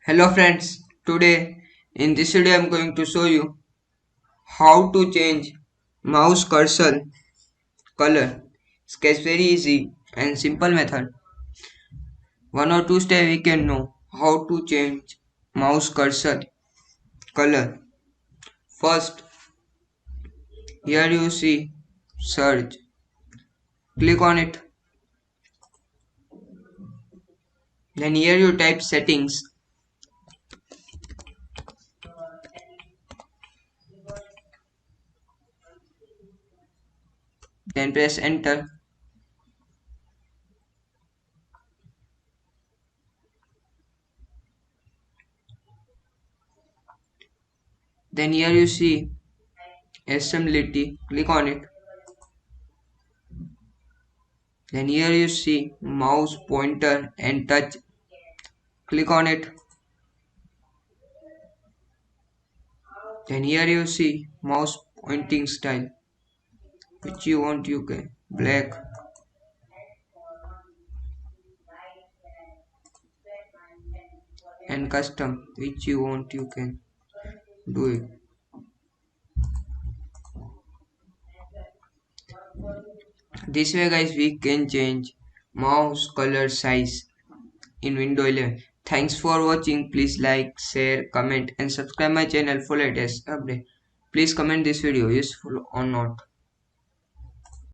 Hello friends, today in this video I am going to show you how to change mouse cursor color. It's very easy and simple method. One or two steps we can know how to change mouse cursor color. First, here you see search. Click on it. Then here you type settings. Then press enter. Then here you see accessibility. Click on it. Then here you see mouse pointer and touch. Click on it. Then here you see mouse pointing style. Which you want you can. Black. And custom. Which you want you can do it. This way guys we can change mouse color size in Windows 11. Thanks for watching. Please like, share, comment and subscribe my channel for latest update. Please comment this video useful or not.